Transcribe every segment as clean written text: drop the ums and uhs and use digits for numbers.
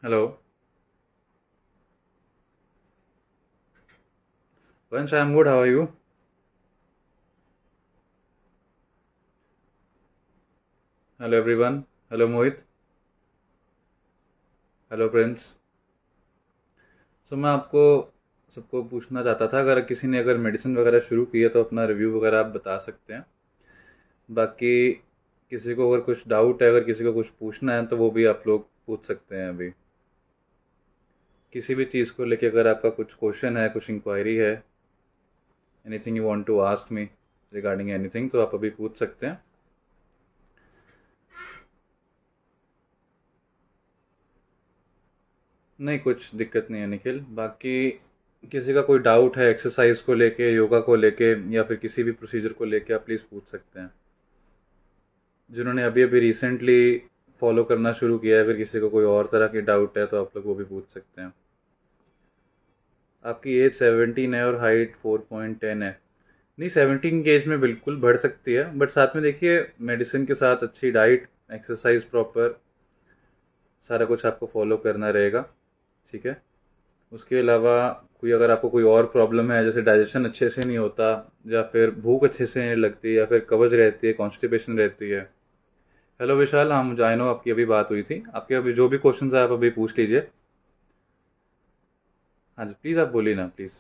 Hello, Vansh. I'm good. How are you? Hello, everyone. Hello, Mohit. Hello Prince. मैं आपको सबको पूछना चाहता था, अगर किसी ने अगर मेडिसिन वगैरह शुरू की है तो अपना रिव्यू वगैरह आप बता सकते हैं। बाकी किसी को अगर कुछ डाउट है, अगर किसी को कुछ पूछना है तो वो भी आप लोग पूछ सकते हैं अभी। किसी भी चीज़ को लेके अगर आपका कुछ क्वेश्चन है, कुछ इंक्वायरी है, anything you want to ask me regarding anything, तो आप अभी पूछ सकते हैं। नहीं, कुछ दिक्कत नहीं है निखिल। बाकी किसी का कोई डाउट है एक्सरसाइज को लेके, योगा को लेके, या फिर किसी भी प्रोसीजर को लेके, आप प्लीज़ पूछ सकते हैं। जिन्होंने अभी अभी रिसेंटली फॉलो करना शुरू किया है, फिर किसी को कोई और तरह की डाउट है तो आप लोग वो भी पूछ सकते हैं। आपकी एज 17 है और हाइट 4.10 है। नहीं, 17 की एज में बिल्कुल बढ़ सकती है, बट साथ में देखिए मेडिसिन के साथ अच्छी डाइट, एक्सरसाइज प्रॉपर, सारा कुछ आपको फॉलो करना रहेगा। ठीक है। उसके अलावा कोई अगर आपको कोई और प्रॉब्लम है, जैसे डाइजेशन अच्छे से नहीं होता, या फिर भूख अच्छे से नहीं लगती, या फिर कब्ज रहती है, कॉन्स्टिपेशन रहती है। हेलो विशाल, हाँ मुझे आई नो आपकी अभी बात हुई थी। आपके अभी जो भी क्वेश्चंस है आप अभी पूछ लीजिए। हाँ जी, प्लीज़ आप बोलिए ना प्लीज़।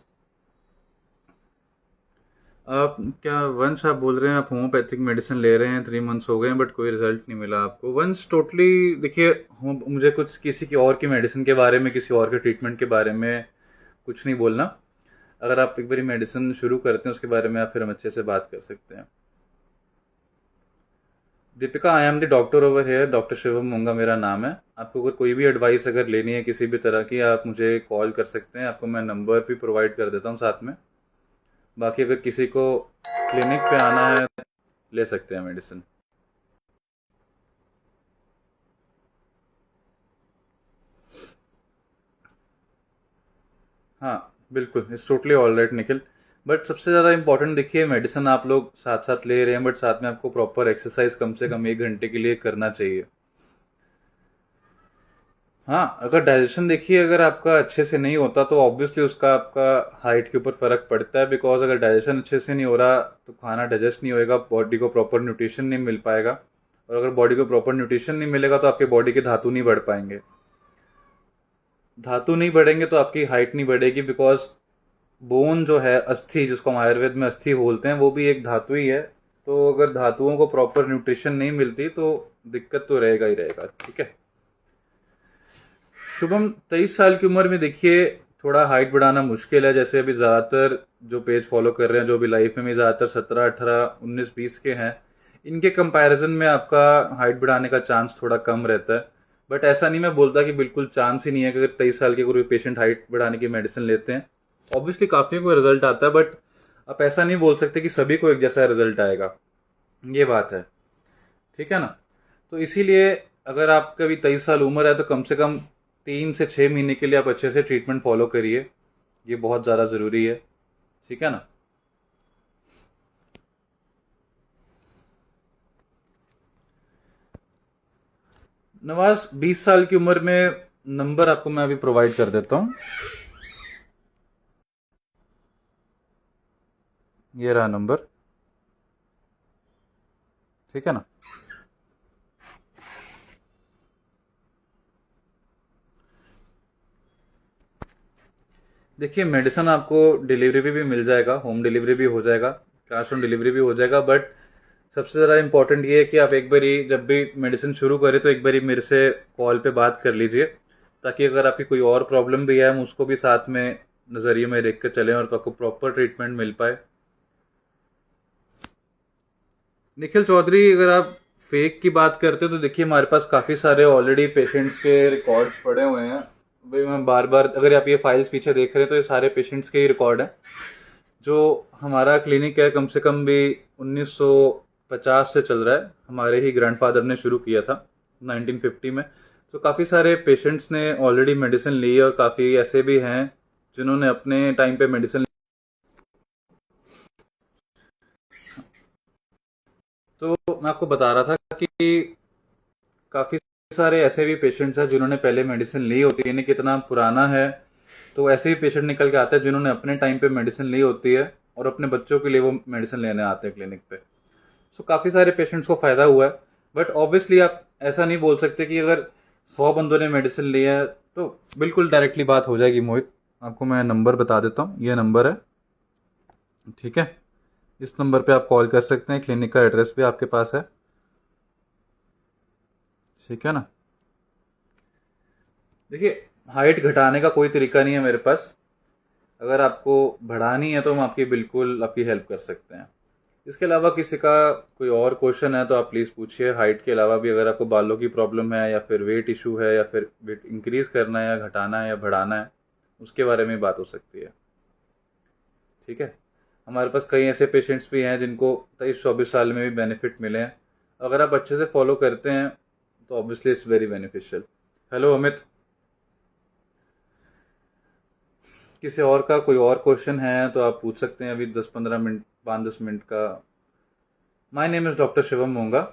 आप क्या वंश, आप बोल रहे हैं आप होम्योपैथिक मेडिसिन ले रहे हैं, 3 मंथ्स हो गए हैं बट कोई रिजल्ट नहीं मिला आपको? वंश टोटली देखिए, मुझे कुछ किसी की और की मेडिसिन के बारे में, किसी और के ट्रीटमेंट के बारे में कुछ नहीं बोलना। अगर आप एक बारी मेडिसिन शुरू करते हैं उसके बारे में आप फिर हम अच्छे से बात कर सकते हैं। Deepika, I am the doctor over here, doctor Shivam मुंगा मेरा नाम है। आपको अगर कोई भी एडवाइस अगर लेनी है किसी भी तरह की, आप मुझे कॉल कर सकते हैं। आपको मैं नंबर भी प्रोवाइड कर देता हूँ साथ में। बाकी अगर किसी को क्लिनिक पे आना है, ले सकते हैं मेडिसिन। हाँ बिल्कुल, it's totally all right Nikhil. But सबसे ज़्यादा इंपॉर्टेंट देखिए, मेडिसिन आप लोग साथ साथ ले रहे हैं, बट साथ में आपको प्रॉपर एक्सरसाइज कम से कम 1 घंटे के लिए करना चाहिए। हाँ, अगर डाइजेशन देखिए अगर आपका अच्छे से नहीं होता तो ऑब्वियसली उसका आपका हाइट के ऊपर फर्क पड़ता है। बिकॉज अगर डाइजेशन अच्छे से नहीं हो रहा तो खाना डाइजेस्ट नहीं होएगा, बॉडी को प्रॉपर न्यूट्रिशन नहीं मिल पाएगा। और अगर बॉडी को प्रॉपर न्यूट्रिशन नहीं मिलेगा तो आपके बॉडी के धातु नहीं बढ़ पाएंगे। धातु नहीं बढ़ेंगे तो आपकी हाइट नहीं बढ़ेगी। बिकॉज बोन जो है, अस्थि, जिसको हम आयुर्वेद में अस्थि बोलते हैं, वो भी एक धातु ही है। तो अगर धातुओं को प्रॉपर न्यूट्रिशन नहीं मिलती तो दिक्कत तो रहेगा ही रहेगा। ठीक है। शुभम, 23 साल की उम्र में देखिए थोड़ा हाइट बढ़ाना मुश्किल है। जैसे अभी ज़्यादातर जो पेज फॉलो कर रहे हैं, जो भी लाइफ में ज़्यादातर 17, 18, 19, 20 के हैं, इनके कंपैरिजन में आपका हाइट बढ़ाने का चांस थोड़ा कम रहता है। बट ऐसा नहीं मैं बोलता कि बिल्कुल चांस ही नहीं है कि अगर 23 साल के कोई पेशेंट हाइट बढ़ाने की मेडिसिन लेते हैं, ऑब्वियसली काफ़ी को रिजल्ट आता है। बट आप ऐसा नहीं बोल सकते कि सभी को एक जैसा रिजल्ट आएगा, ये बात है। ठीक है ना। तो इसीलिए अगर आपका भी 23 साल उम्र है तो कम से कम 3 से 6 महीने के लिए आप अच्छे से ट्रीटमेंट फॉलो करिए। ये बहुत ज़्यादा ज़रूरी है। ठीक है ना। नवाज, 20 साल की उम्र में, नंबर आपको मैं अभी प्रोवाइड कर देता हूँ। ये रहा नंबर। ठीक है ना। देखिए मेडिसिन आपको डिलीवरी भी मिल जाएगा, होम डिलीवरी भी हो जाएगा, कैश ऑन डिलीवरी भी हो जाएगा। बट सबसे ज़्यादा इंपॉर्टेंट ये है कि आप एक बारी जब भी मेडिसिन शुरू करें तो एक बारी मेरे से कॉल पे बात कर लीजिए, ताकि अगर आपकी कोई और प्रॉब्लम भी है हम उसको भी साथ में नज़रिए में देख कर चलें और आपको प्रॉपर ट्रीटमेंट मिल पाए। निखिल चौधरी, अगर आप फेक की बात करते हो तो देखिए हमारे पास काफ़ी सारे ऑलरेडी पेशेंट्स के रिकॉर्ड्स पड़े हुए हैं। भाई मैं बार बार, अगर आप ये फाइल्स पीछे देख रहे हैं तो ये सारे पेशेंट्स के ही रिकॉर्ड हैं। जो हमारा क्लिनिक है कम से कम भी 1950 से चल रहा है। हमारे ही ग्रैंडफादर ने शुरू किया था 1950 में। तो काफ़ी सारे पेशेंट्स ने ऑलरेडी मेडिसिन ली है और काफ़ी ऐसे भी हैं जिन्होंने अपने टाइम पे मेडिसिन। तो मैं आपको बता रहा था कि काफ़ी सारे ऐसे भी पेशेंट्स हैं जिन्होंने पहले मेडिसिन ली होती है, यानी कितना पुराना है, तो ऐसे भी पेशेंट निकल के आते हैं जिन्होंने अपने टाइम पे मेडिसिन ली होती है और अपने बच्चों के लिए वो मेडिसिन लेने आते हैं क्लिनिक पे। सो काफ़ी सारे पेशेंट्स को फ़ायदा हुआ है। बट ऑब्वियसली आप ऐसा नहीं बोल सकते कि अगर 100 बंदों ने मेडिसिन लिया है तो बिल्कुल डायरेक्टली बात हो जाएगी। मोहित, आपको मैं नंबर बता देता हूँ, ये नंबर है, ठीक है। इस नंबर पे आप कॉल कर सकते हैं, क्लिनिक का एड्रेस भी आपके पास है, ठीक है ना। देखिए, हाइट घटाने का कोई तरीका नहीं है मेरे पास। अगर आपको बढ़ानी है तो हम आपकी बिल्कुल आपकी हेल्प कर सकते हैं। इसके अलावा किसी का कोई और क्वेश्चन है तो आप प्लीज़ पूछिए। हाइट के अलावा भी अगर आपको बालों की प्रॉब्लम है या फिर वेट इशू है या फिर वेट इंक्रीज करना है या घटाना है या बढ़ाना है, उसके बारे में बात हो सकती है, ठीक है। हमारे पास कई ऐसे पेशेंट्स भी हैं जिनको 23-24 साल में भी बेनिफिट मिले हैं। अगर आप अच्छे से फॉलो करते हैं तो obviously it's very beneficial. Hello Amit, किसी और का कोई और क्वेश्चन है तो आप पूछ सकते हैं अभी 10-15 मिनट, 5-10 मिनट का। My name is doctor Shivam Monga.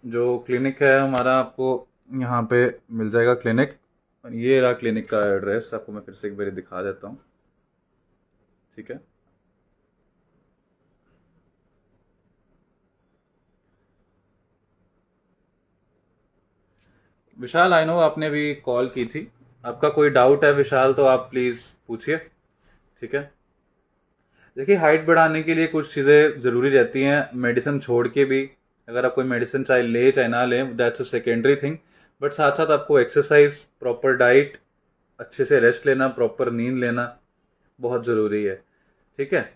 जो क्लिनिक है हमारा, आपको यहाँ पे मिल जाएगा क्लिनिक। और ये रहा क्लिनिक का एड्रेस, आपको मैं फिर से एक बार दिखा देता हूँ, ठीक है। विशाल, आई नो आपने भी कॉल की थी। आपका कोई डाउट है विशाल तो आप प्लीज़ पूछिए, ठीक है। देखिए, हाइट बढ़ाने के लिए कुछ चीज़ें ज़रूरी रहती हैं, मेडिसिन छोड़ के भी। अगर आप कोई मेडिसिन चाहे ले चाहे ना लें, that's a secondary thing. But साथ साथ आपको एक्सरसाइज, प्रॉपर डाइट, अच्छे से रेस्ट लेना, प्रॉपर नींद लेना बहुत ज़रूरी है, ठीक है।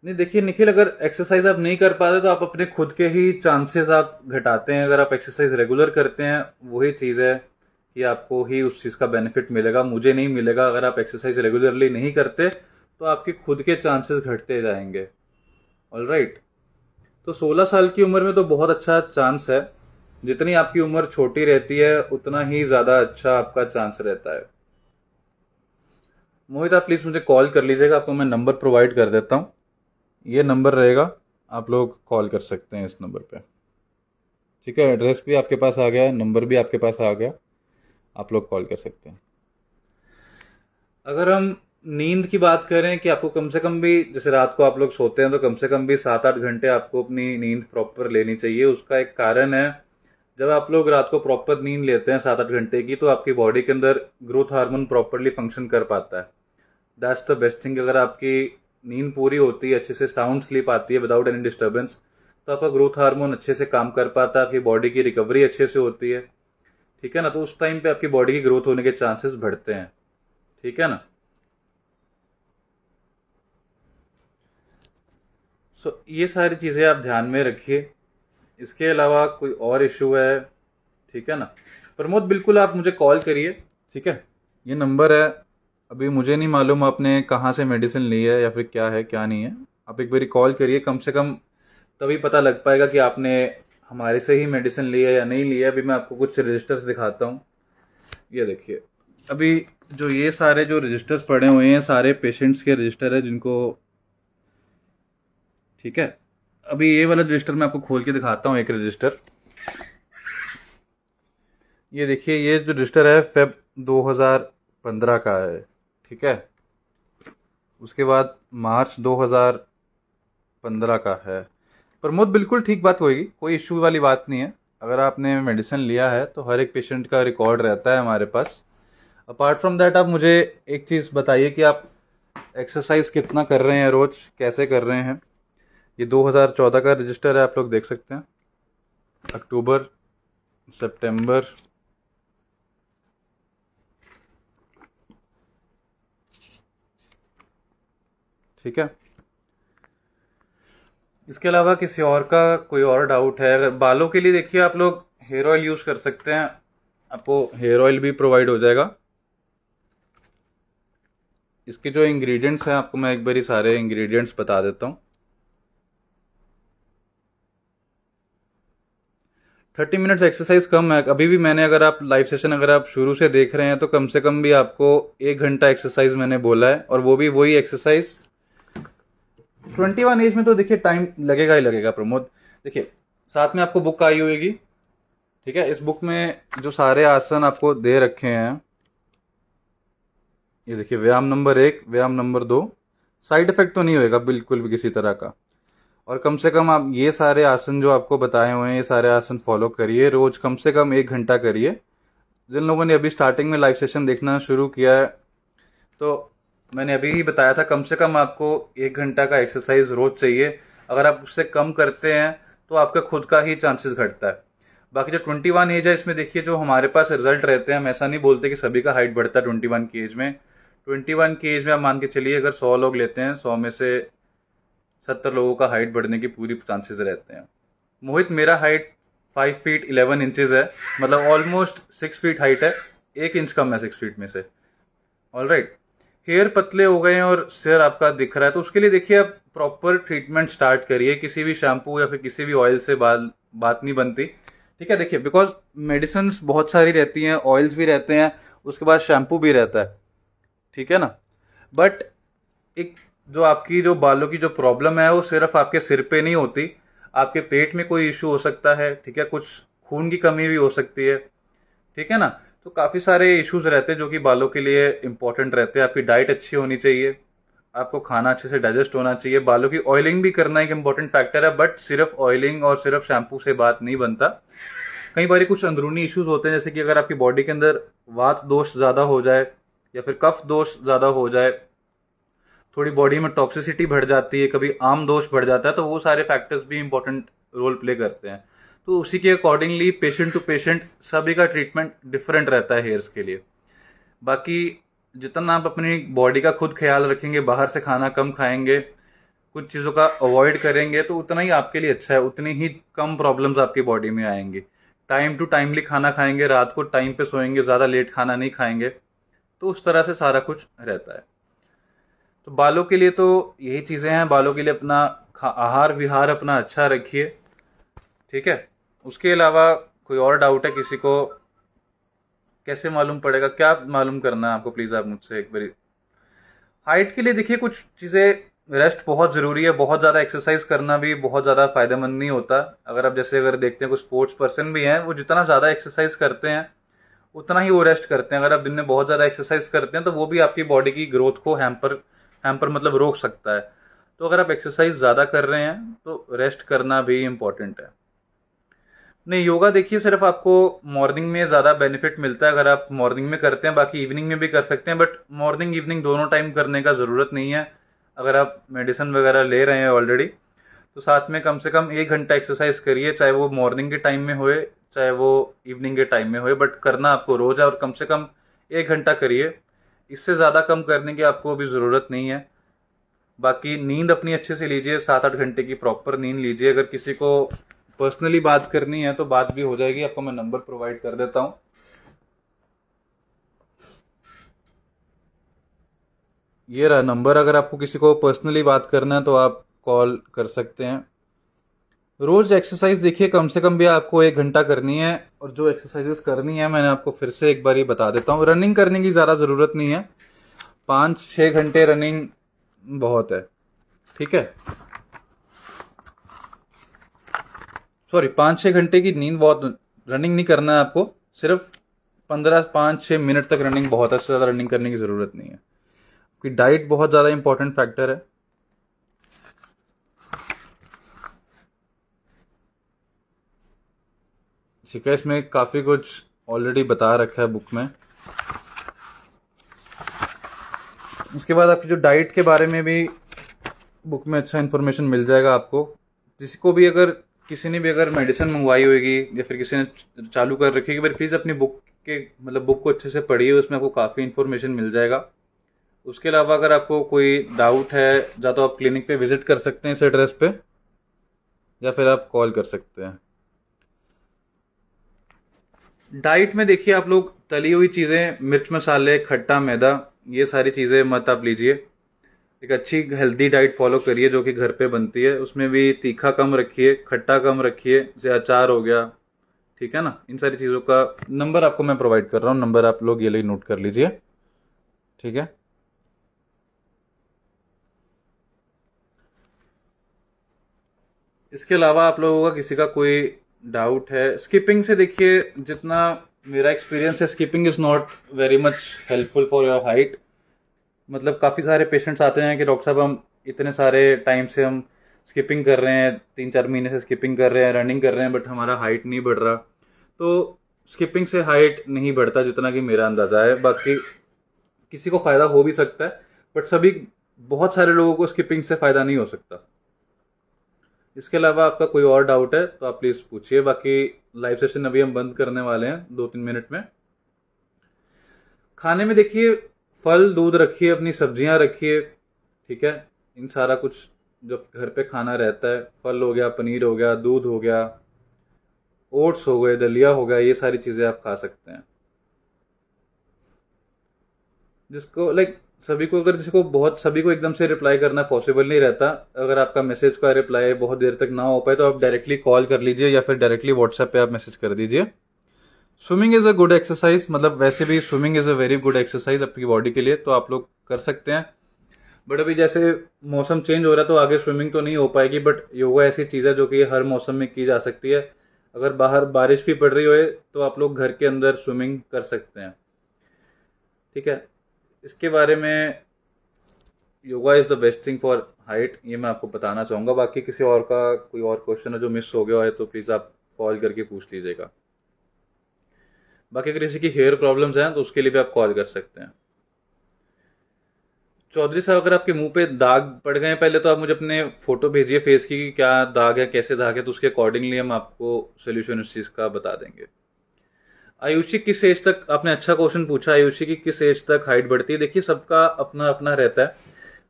नहीं देखिए निखिल, अगर एक्सरसाइज आप नहीं कर पाते तो आप अपने खुद के ही चांसेस आप घटाते हैं। अगर आप एक्सरसाइज रेगुलर करते हैं, वही चीज़ है कि आपको ही उस चीज़ का बेनिफिट मिलेगा, मुझे नहीं मिलेगा। अगर आप एक्सरसाइज रेगुलरली नहीं करते तो आपके खुद के चांसेस घटते जाएंगे। All right. तो 16 साल की उम्र में तो बहुत अच्छा चांस है। जितनी आपकी उम्र छोटी रहती है उतना ही ज़्यादा अच्छा आपका चांस रहता है। मोहित, आप प्लीज़ मुझे कॉल कर लीजिएगा, आपको मैं नंबर प्रोवाइड कर देता हूँ। ये नंबर रहेगा, आप लोग कॉल कर सकते हैं इस नंबर पे, ठीक है। एड्रेस भी आपके पास आ गया, नंबर भी आपके पास आ गया, आप लोग कॉल कर सकते हैं। अगर हम नींद की बात करें कि आपको कम से कम भी, जैसे रात को आप लोग सोते हैं तो कम से कम भी 7-8 घंटे आपको अपनी नींद प्रॉपर लेनी चाहिए। उसका एक कारण है, जब आप लोग रात को प्रॉपर नींद लेते हैं 7-8 घंटे की, तो आपकी बॉडी के अंदर ग्रोथ हार्मोन प्रॉपरली फंक्शन कर पाता है। That's the best thing. अगर आपकी नींद पूरी होती है, अच्छे से साउंड स्लीप आती है विदाउट एनी डिस्टर्बेंस, तो आपका ग्रोथ हार्मोन अच्छे से काम कर पाता है, आपकी बॉडी की रिकवरी अच्छे से होती है, ठीक है ना। तो उस टाइम पे आपकी बॉडी की ग्रोथ होने के चांसेस बढ़ते हैं, ठीक है ना। ये सारी चीज़ें आप ध्यान में रखिए। इसके अलावा कोई और इशू है, ठीक है ना। प्रमोद, बिल्कुल आप मुझे कॉल करिए, ठीक है। ये नंबर है। अभी मुझे नहीं मालूम आपने कहाँ से मेडिसिन ली है या फिर क्या है क्या नहीं है। आप एक बारी कॉल करिए, कम से कम तभी पता लग पाएगा कि आपने हमारे से ही मेडिसिन ली है या नहीं ली है। अभी मैं आपको कुछ रजिस्टर्स दिखाता हूँ। ये देखिए, अभी जो ये सारे जो रजिस्टर्स पड़े हुए हैं, सारे पेशेंट्स के रजिस्टर है जिनको, ठीक है। अभी ये वाला रजिस्टर मैं आपको खोल के दिखाता हूँ, एक रजिस्टर। ये देखिए, ये जो रजिस्टर है फेब 2015 का है, ठीक है। उसके बाद मार्च 2015 का है। प्रमोद, बिल्कुल ठीक बात होगी, कोई इश्यू वाली बात नहीं है। अगर आपने मेडिसिन लिया है तो हर एक पेशेंट का रिकॉर्ड रहता है हमारे पास। अपार्ट फ्रॉम दैट, आप मुझे एक चीज़ बताइए कि आप एक्सरसाइज कितना कर रहे हैं रोज़, कैसे कर रहे हैं। ये 2014 का रजिस्टर है, आप लोग देख सकते हैं। अक्टूबर, सितंबर, ठीक है। इसके अलावा किसी और का कोई और डाउट है? अगर बालों के लिए देखिए, आप लोग हेयर ऑयल यूज़ कर सकते हैं, आपको हेयर ऑयल भी प्रोवाइड हो जाएगा। इसके जो इंग्रेडिएंट्स हैं आपको मैं एक बारी सारे इंग्रेडिएंट्स बता देता हूँ। 30 मिनट्स एक्सरसाइज कम है अभी भी। मैंने, अगर आप लाइव सेशन अगर आप शुरू से देख रहे हैं तो कम से कम भी आपको 1 घंटा एक्सरसाइज मैंने बोला है, और वो भी वही एक्सरसाइज। 21 एज में तो देखिए टाइम लगेगा ही लगेगा प्रमोद। देखिए, साथ में आपको बुक आई होगी, ठीक है, इस बुक में जो सारे आसन आपको दे रखे हैं, ये देखिए, व्यायाम नंबर 1, व्यायाम नंबर 2, साइड इफेक्ट तो नहीं होएगा बिल्कुल भी किसी तरह का। और कम से कम आप ये सारे आसन जो आपको बताए हुए हैं, ये सारे आसन फॉलो करिए, रोज कम से कम 1 घंटा करिए। जिन लोगों ने अभी स्टार्टिंग में लाइव सेशन देखना शुरू किया है, तो मैंने अभी ही बताया था, कम से कम आपको 1 घंटा का एक्सरसाइज रोज चाहिए। अगर आप उससे कम करते हैं तो आपका खुद का ही चांसेस घटता है। बाकी जो 21 एज है, इसमें देखिए जो हमारे पास रिजल्ट रहते हैं, हम ऐसा नहीं बोलते कि सभी का हाइट बढ़ता है 21 की एज में। 21 की एज में आप मान के चलिए, अगर 100 लोग लेते हैं, 100 में से 70 लोगों का हाइट बढ़ने की पूरी चांसेस रहते हैं। मोहित, मेरा हाइट 5 फीट 11 इंचेस है, मतलब ऑलमोस्ट 6 फीट हाइट है, 1 इंच कम है 6 फीट में से। All right. हेयर पतले हो गए हैं और सिर आपका दिख रहा है, तो उसके लिए देखिए आप प्रॉपर ट्रीटमेंट स्टार्ट करिए। किसी भी शैम्पू या फिर किसी भी ऑयल से बाल बात नहीं बनती। ठीक है, देखिए, बिकॉज मेडिसिन बहुत सारी रहती हैं, ऑयल्स भी रहते हैं, उसके बाद शैम्पू भी रहता है। ठीक है ना। बट एक जो आपकी जो बालों की जो प्रॉब्लम है, वो सिर्फ आपके सिर पे नहीं होती, आपके पेट में कोई इशू हो सकता है। ठीक है, कुछ खून की कमी भी हो सकती है। ठीक है ना। तो काफ़ी सारे इश्यूज रहते हैं जो कि बालों के लिए इंपॉर्टेंट रहते हैं। आपकी डाइट अच्छी होनी चाहिए, आपको खाना अच्छे से डाइजेस्ट होना चाहिए, बालों की ऑयलिंग भी करना एक इंपॉर्टेंट फैक्टर है, बट सिर्फ ऑयलिंग और सिर्फ शैम्पू से बात नहीं बनता। कई बार कुछ अंदरूनी इश्यूज होते हैं, जैसे कि अगर आपकी बॉडी के अंदर वात दोष ज़्यादा हो जाए या फिर कफ दोष ज़्यादा हो जाए, थोड़ी बॉडी में टॉक्सिसिटी बढ़ जाती है, कभी आम दोष बढ़ जाता है, तो वो सारे फैक्टर्स भी इंपॉर्टेंट रोल प्ले करते हैं। तो उसी के अकॉर्डिंगली पेशेंट टू पेशेंट सभी का ट्रीटमेंट डिफरेंट रहता है हेयर्स के लिए। बाकी जितना आप अपनी बॉडी का खुद ख्याल रखेंगे, बाहर से खाना कम खाएंगे, कुछ चीज़ों का अवॉइड करेंगे, तो उतना ही आपके लिए अच्छा है, उतनी ही कम प्रॉब्लम्स आपकी बॉडी में आएंगी। टाइम टू टाइमली खाना खाएंगे, रात को टाइम पे सोएंगे, ज़्यादा लेट खाना नहीं खाएंगे, तो उस तरह से सारा कुछ रहता है। तो बालों के लिए तो यही चीज़ें हैं। बालों के लिए अपना आहार विहार अपना अच्छा रखिए। ठीक है। उसके अलावा कोई और डाउट है किसी को? कैसे मालूम पड़ेगा, क्या मालूम करना है आपको, प्लीज़ आप मुझसे एक बार। हाइट के लिए देखिए कुछ चीज़ें, रेस्ट बहुत ज़रूरी है, बहुत ज़्यादा एक्सरसाइज करना भी बहुत ज़्यादा फायदेमंद नहीं होता। अगर आप जैसे अगर देखते हैं कुछ स्पोर्ट्स पर्सन भी हैं, वो जितना ज़्यादा एक्सरसाइज करते हैं उतना ही वो रेस्ट करते हैं। अगर आप दिन में बहुत ज़्यादा एक्सरसाइज करते हैं तो वो भी आपकी बॉडी की ग्रोथ को हैम्पर हैम्पर मतलब रोक सकता है। तो अगर आप एक्सरसाइज ज़्यादा कर रहे हैं तो रेस्ट करना भी इम्पॉर्टेंट है। नहीं, योगा देखिए सिर्फ आपको मॉर्निंग में ज़्यादा बेनिफिट मिलता है अगर आप मॉर्निंग में करते हैं, बाकी इवनिंग में भी कर सकते हैं, बट मॉर्निंग इवनिंग दोनों टाइम करने का ज़रूरत नहीं है। अगर आप मेडिसिन वगैरह ले रहे हैं ऑलरेडी, तो साथ में कम से कम 1 घंटा एक्सरसाइज करिए, चाहे वो मॉर्निंग के टाइम में होए चाहे वो इवनिंग के टाइम में होए, बट करना आपको रोज़ है और कम से कम 1 घंटा करिए। इससे ज़्यादा कम करने की आपको अभी ज़रूरत नहीं है। बाकी नींद अपनी अच्छे से लीजिए, 7-8 घंटे की प्रॉपर नींद लीजिए। अगर किसी को पर्सनली बात करनी है तो बात भी हो जाएगी, आपको मैं नंबर प्रोवाइड कर देता हूँ। ये रहा नंबर, अगर आपको किसी को पर्सनली बात करना है तो आप कॉल कर सकते हैं। रोज एक्सरसाइज देखिए कम से कम भी आपको 1 घंटा करनी है, और जो एक्सरसाइजेस करनी है मैंने आपको फिर से एक बार ही बता देता हूँ। रनिंग करने की ज़्यादा ज़रूरत नहीं है, 5-6 घंटे रनिंग बहुत है। ठीक है, सॉरी, 5-6 घंटे की नींद बहुत। रनिंग नहीं करना है आपको, सिर्फ 5-6 मिनट तक रनिंग बहुत है, उससे ज़्यादा रनिंग करने की ज़रूरत नहीं है। आपकी डाइट बहुत ज़्यादा इंपॉर्टेंट फैक्टर है। ठीक है, इसमें काफ़ी कुछ ऑलरेडी बता रखा है बुक में। उसके बाद आपकी जो डाइट के बारे में भी बुक में अच्छा इन्फॉर्मेशन मिल जाएगा आपको। जिसको भी अगर किसी ने भी अगर मेडिसिन मंगवाई होगी या फिर किसी ने चालू कर रखी होगी, प्लीज़ अपनी बुक के मतलब बुक को अच्छे से पढ़िए, उसमें आपको काफ़ी इन्फॉर्मेशन मिल जाएगा। उसके अलावा अगर आपको कोई डाउट है, या तो आप क्लिनिक पे विजिट कर सकते हैं इस एड्रेस पे, या फिर आप कॉल कर सकते हैं। डाइट में देखिए आप लोग तली हुई चीज़ें, मिर्च मसाले, खट्टा मैदा, ये सारी चीज़ें मत आप लीजिए। एक अच्छी हेल्दी डाइट फॉलो करिए जो कि घर पे बनती है। उसमें भी तीखा कम रखिए, खट्टा कम रखिए, जैसे अचार हो गया। ठीक है ना। इन सारी चीज़ों का नंबर आपको मैं प्रोवाइड कर रहा हूँ, नंबर आप लोग ये लिए नोट कर लीजिए। ठीक है। इसके अलावा आप लोगों का किसी का कोई डाउट है स्किपिंग से, देखिए जितना मेरा एक्सपीरियंस है, skipping is not very much helpful for your height. मतलब काफ़ी सारे पेशेंट्स आते हैं कि डॉक्टर साहब हम इतने सारे टाइम से हम स्किपिंग कर रहे हैं, 3-4 महीने से स्किपिंग कर रहे हैं, रनिंग कर रहे हैं, बट हमारा हाइट नहीं बढ़ रहा। तो स्किपिंग से हाइट नहीं बढ़ता जितना कि मेरा अंदाज़ा है। बाकी किसी को फ़ायदा हो भी सकता है, बट बहुत सारे लोगों को स्किपिंग से फ़ायदा नहीं हो सकता। इसके अलावा आपका कोई और डाउट है तो आप प्लीज़ पूछिए। बाकी लाइव सेशन अभी हम बंद करने वाले हैं 2-3 मिनट में। खाने में देखिए फल दूध रखिए, अपनी सब्जियां रखिए, ठीक है। इन सारा कुछ जो घर पे खाना रहता है, फल हो गया, पनीर हो गया, दूध हो गया, ओट्स हो गए, दलिया हो गया, ये सारी चीज़ें आप खा सकते हैं। जिसको लाइक सभी को, अगर जिसको बहुत सभी को एकदम से रिप्लाई करना पॉसिबल नहीं रहता, अगर आपका मैसेज का रिप्लाई बहुत देर तक ना हो पाए तो आप डायरेक्टली कॉल कर लीजिए या फिर डायरेक्टली व्हाट्सएप पे आप मैसेज कर दीजिए। Swimming is a good exercise, मतलब वैसे भी swimming is a very good exercise आपकी बॉडी के लिए, तो आप लोग कर सकते हैं। बट अभी जैसे मौसम चेंज हो रहा है तो आगे स्विमिंग तो नहीं हो पाएगी, बट योगा ऐसी चीज़ है जो कि हर मौसम में की जा सकती है। अगर बाहर बारिश भी पड़ रही हो तो आप लोग घर के अंदर स्विमिंग कर सकते हैं, ठीक है। इसके बारे में yoga is the best thing for height, ये मैं आपको बताना चाहूँगा। बाकी किसी और का कोई और क्वेश्चन है जो मिस हो गया है तो प्लीज़ आप कॉल करके पूछ लीजिएगा। बाकी अगर किसी की हेयर प्रॉब्लम्स हैं तो उसके लिए भी आप कॉल कर सकते हैं। चौधरी साहब, अगर आपके मुंह पे दाग पड़ गए हैं पहले तो आप मुझे अपने फोटो भेजिए फेस की कि क्या दाग है, कैसे दाग है, तो उसके अकॉर्डिंगली हम आपको सोल्यूशन उस चीज़ का बता देंगे। आयुषी, किस एज तक, आपने अच्छा क्वेश्चन पूछा आयुषी की किस एज तक हाइट बढ़ती है। देखिए सबका अपना अपना रहता है।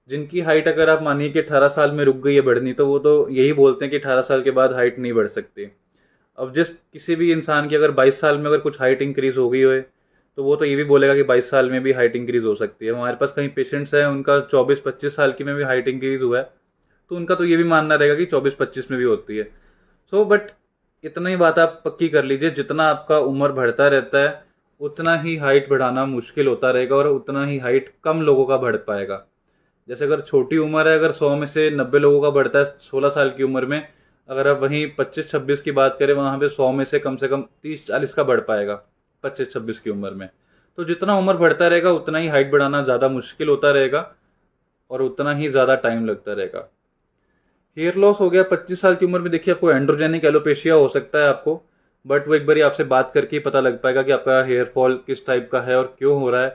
जिनकी हाइट अगर आप मानिए कि 18 साल में रुक गई है बढ़नी, तो वो तो यही बोलते हैं कि 18 साल के बाद हाइट नहीं बढ़ सकती। अब जिस किसी भी इंसान की अगर 22 साल में अगर कुछ हाइट इंक्रीज हो गई हो तो वो तो ये भी बोलेगा कि 22 साल में भी हाइट इंक्रीज हो सकती है। हमारे पास कई पेशेंट्स हैं उनका 24-25 साल की में भी हाइट इंक्रीज हुआ है, तो उनका तो ये भी मानना रहेगा कि 24-25 में भी होती है। सो बट इतना ही बात आप पक्की कर लीजिए, जितना आपका उम्र बढ़ता रहता है उतना ही हाइट बढ़ाना मुश्किल होता रहेगा और उतना ही हाइट कम लोगों का बढ़ पाएगा। जैसे अगर छोटी उम्र है, अगर 100 में से 90 लोगों का बढ़ता है 16 साल की उम्र में, अगर आप वहीं 25-26 की बात करें, वहाँ पे 100 में से कम 30-40 का बढ़ पाएगा 25-26 की उम्र में। तो जितना उम्र बढ़ता रहेगा उतना ही हाइट बढ़ाना ज़्यादा मुश्किल होता रहेगा और उतना ही ज़्यादा टाइम लगता रहेगा। हेयर लॉस हो गया 25 साल की उम्र में, देखिए आपको एंड्रोजेनिक एलोपेशिया हो सकता है आपको, बट वो एक बार आपसे बात करके ही पता लग पाएगा कि आपका हेयर फॉल किस टाइप का है और क्यों हो रहा है,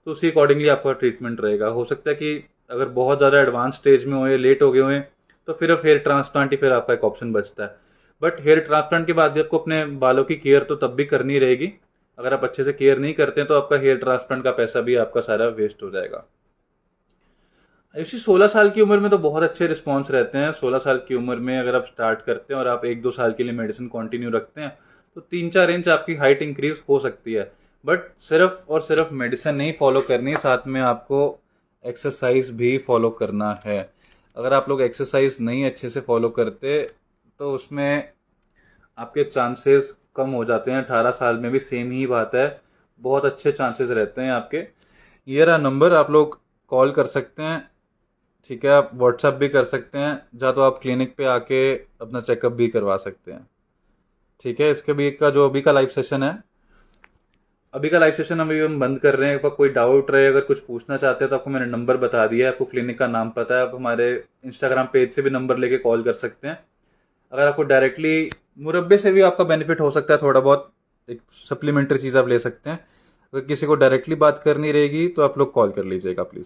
तो उसी अकॉर्डिंगली आपका ट्रीटमेंट रहेगा। हो सकता है कि अगर बहुत ज़्यादा एडवांस स्टेज में हो या लेट हो गए हुए तो फिर अब हेयर ट्रांसप्लांट ही फिर आपका एक ऑप्शन बचता है। बट हेयर ट्रांसप्लांट के बाद भी आपको अपने बालों की केयर तो तब भी करनी रहेगी। अगर आप अच्छे से केयर नहीं करते हैं तो आपका हेयर ट्रांसप्लांट का पैसा भी आपका सारा वेस्ट हो जाएगा। ऐसी 16 साल की उम्र में तो बहुत अच्छे रिस्पॉन्स रहते हैं। 16 साल की उम्र में अगर आप स्टार्ट करते हैं और आप 1-2 साल के लिए मेडिसिन कंटिन्यू रखते हैं तो 3-4 इंच आपकी हाइट इंक्रीज हो सकती है। बट सिर्फ और सिर्फ मेडिसिन नहीं फॉलो करनी, साथ में आपको एक्सरसाइज भी फॉलो करना है। अगर आप लोग एक्सरसाइज नहीं अच्छे से फॉलो करते तो उसमें आपके चांसेस कम हो जाते हैं। 18 साल में भी सेम ही बात है, बहुत अच्छे चांसेस रहते हैं आपके। ये रहा नंबर, आप लोग कॉल कर सकते हैं, ठीक है। आप व्हाट्सएप भी कर सकते हैं, या तो आप क्लिनिक पे आके अपना चेकअप भी करवा सकते हैं, ठीक है। इसके भी का जो अभी का लाइव सेशन है, अभी का लाइव सेशन अभी हम बंद कर रहे हैं। आपका कोई डाउट रहे, अगर कुछ पूछना चाहते हैं तो आपको मैंने नंबर बता दिया है, आपको क्लिनिक का नाम पता है, आप हमारे इंस्टाग्राम पेज से भी नंबर लेके कॉल कर सकते हैं। अगर आपको डायरेक्टली मुरब्बे से भी आपका बेनिफिट हो सकता है, थोड़ा बहुत एक सप्लीमेंट्री चीज़ आप ले सकते हैं। अगर किसी को डायरेक्टली बात करनी रहेगी तो आप लोग कॉल कर लीजिएगा प्लीज़।